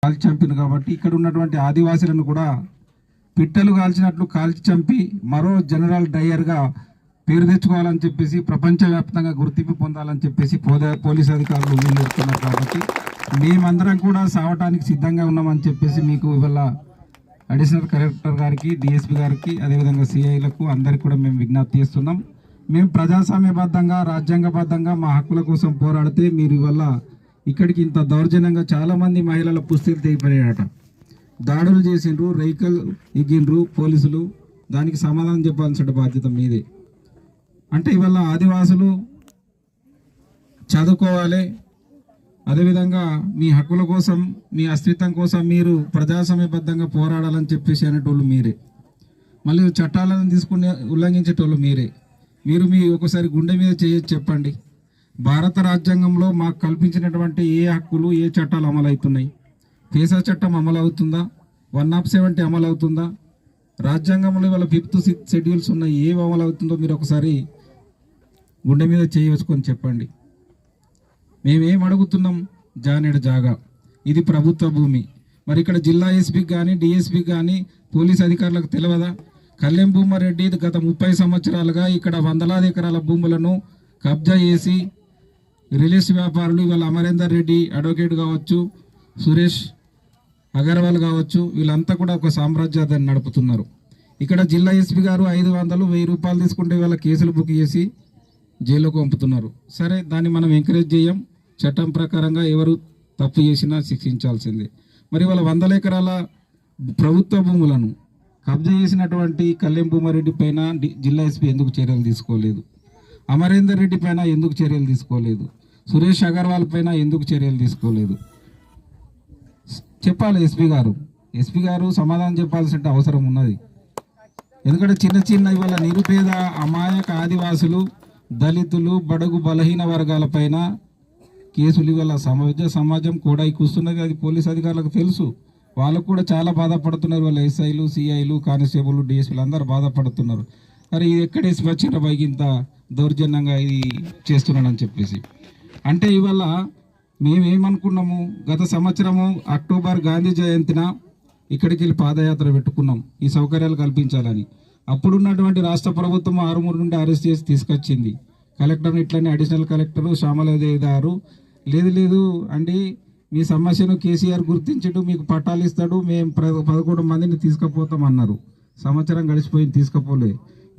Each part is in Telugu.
కాల్చి చంపింది కాబట్టి ఇక్కడ ఉన్నటువంటి ఆదివాసీలను కూడా పిట్టలు కాల్చినట్లు కాల్చి చంపి మరో జనరల్ డయ్యర్గా పేరు తెచ్చుకోవాలని చెప్పేసి ప్రపంచవ్యాప్తంగా గుర్తింపు పొందాలని చెప్పేసి పోలీస్ అధికారులు వీళ్ళెడుతున్నారు. కాబట్టి మేమందరం కూడా సావటానికి సిద్ధంగా ఉన్నామని చెప్పేసి మీకు ఇవాళ అడిషనల్ కలెక్టర్ గారికి, డిఎస్పీ గారికి, అదేవిధంగా సిఐలకు అందరికీ కూడా మేము విజ్ఞప్తి చేస్తున్నాం. మేము ప్రజాస్వామ్యబద్ధంగా రాజ్యాంగబద్ధంగా మా హక్కుల కోసం పోరాడితే మీరు ఇవాళ ఇక్కడికి ఇంత దౌర్జన్యంగా చాలామంది మహిళల పుస్తీలు తెగిపోయాయట, దాడులు చేసిండ్రు, రైకల్ ఎగ్గిండ్రు పోలీసులు. దానికి సమాధానం చెప్పాల్సిన బాధ్యత మీదే. అంటే ఇవాళ ఆదివాసులు చదువుకోవాలి, అదేవిధంగా మీ హక్కుల కోసం మీ అస్తిత్వం కోసం మీరు ప్రజాస్వామ్యబద్ధంగా పోరాడాలని చెప్పేసి అనేటోళ్ళు మీరే. మళ్ళీ చట్టాలను తీసుకుని ఉల్లంఘించేటోళ్ళు మీరే. మీరు ఒకసారి గుండె మీద చేయొచ్చు చెప్పండి, భారత రాజ్యాంగంలో మాకు కల్పించినటువంటి ఏ హక్కులు ఏ చట్టాలు అమలు అవుతున్నాయి? పేసా చట్టం అమలు అవుతుందా? 170 అమలు అవుతుందా? రాజ్యాంగంలో ఇవాళ 5th 6th షెడ్యూల్స్ ఉన్నాయి, ఏవి అమలు అవుతుందో మీరు ఒకసారి గుండె మీద చేయవచ్చుకొని చెప్పండి. మేమేం అడుగుతున్నాం? జానేడు జాగా, ఇది ప్రభుత్వ భూమి. మరి ఇక్కడ జిల్లా ఎస్పీకి కానీ డిఎస్పీకి కానీ పోలీస్ అధికారులకు తెలియదా? కళ్యాణ్ భూమారెడ్డి గత 30 సంవత్సరాలుగా ఇక్కడ వందలాది ఎకరాల భూములను కబ్జా చేసి రిలీజ్ వ్యాపారులు ఇవాళ అమరేందర్ రెడ్డి అడ్వకేట్ కావచ్చు, సురేష్ అగర్వాల్ కావచ్చు, వీళ్ళంతా కూడా ఒక సామ్రాజ్యాన్ని నడుపుతున్నారు. ఇక్కడ జిల్లా ఎస్పీ గారు 500-1000 రూపాయలు తీసుకుంటే వాళ్ళ కేసులు బుక్ చేసి జైల్లోకి పంపుతున్నారు. సరే, దాన్ని మనం ఎంకరేజ్ చేయం. చట్టం ప్రకారంగా ఎవరు తప్పు చేసినా శిక్షించాల్సిందే. మరి వాళ్ళ 100 ఎకరాల ప్రభుత్వ భూములను కబ్జా చేసినటువంటి కళ్యాణ్ భూమారెడ్డి పైన జిల్లా ఎస్పీ ఎందుకు చర్యలు తీసుకోలేదు? అమరేందర్ రెడ్డి పైన ఎందుకు చర్యలు తీసుకోలేదు? సురేష్ అగర్వాల్ పైన ఎందుకు చర్యలు తీసుకోలేదు? చెప్పాలి ఎస్పీ గారు సమాధానం చెప్పాల్సిన అవసరం ఉన్నది. ఎందుకంటే చిన్న ఇవాళ నిరుపేద అమాయక ఆదివాసులు, దళితులు, బడుగు బలహీన వర్గాల పైన కేసులు ఇవాళ సమాజం కూడా కూస్తున్నది. అది పోలీస్ అధికారులకు తెలుసు. వాళ్ళకు కూడా చాలా బాధపడుతున్నారు. వాళ్ళ ఎస్ఐలు, సిఐలు, కానిస్టేబుల్, డిఎస్పీలు అందరూ బాధపడుతున్నారు. అరే ఇది ఎక్కడ ఎస్పీ వచ్చిన పైకి ఇంత దౌర్జన్యంగా ఇది చేస్తున్నానని చెప్పేసి. అంటే ఇవాళ మేమేమనుకున్నాము, గత సంవత్సరము అక్టోబర్ గాంధీ జయంతిన ఇక్కడికి వెళ్ళి పాదయాత్ర పెట్టుకున్నాం ఈ సౌకర్యాలు కల్పించాలని. అప్పుడున్నటువంటి రాష్ట్ర ప్రభుత్వం 6 నుండి అరెస్ట్ చేసి తీసుకొచ్చింది. కలెక్టర్ని ఇట్లనే అడిషనల్ కలెక్టర్ శ్యామలాదేవి గారు లేదు అండి, మీ సమస్యను కేసీఆర్ గుర్తించడు, మీకు పట్టాలు ఇస్తాడు, మేము 11 మందిని తీసుకుపోతాం అన్నారు. సంవత్సరం గడిచిపోయింది, తీసుకుపోలే.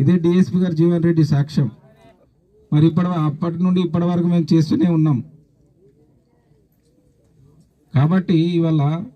ఇదే డిఎస్పీ గారు జీవన్ రెడ్డి సాక్ష్యం. మరి అప్పటి నుండి ఇప్పటి వరకు మేము చేస్తూనే ఉన్నాం. కాబట్టి ఇవాళ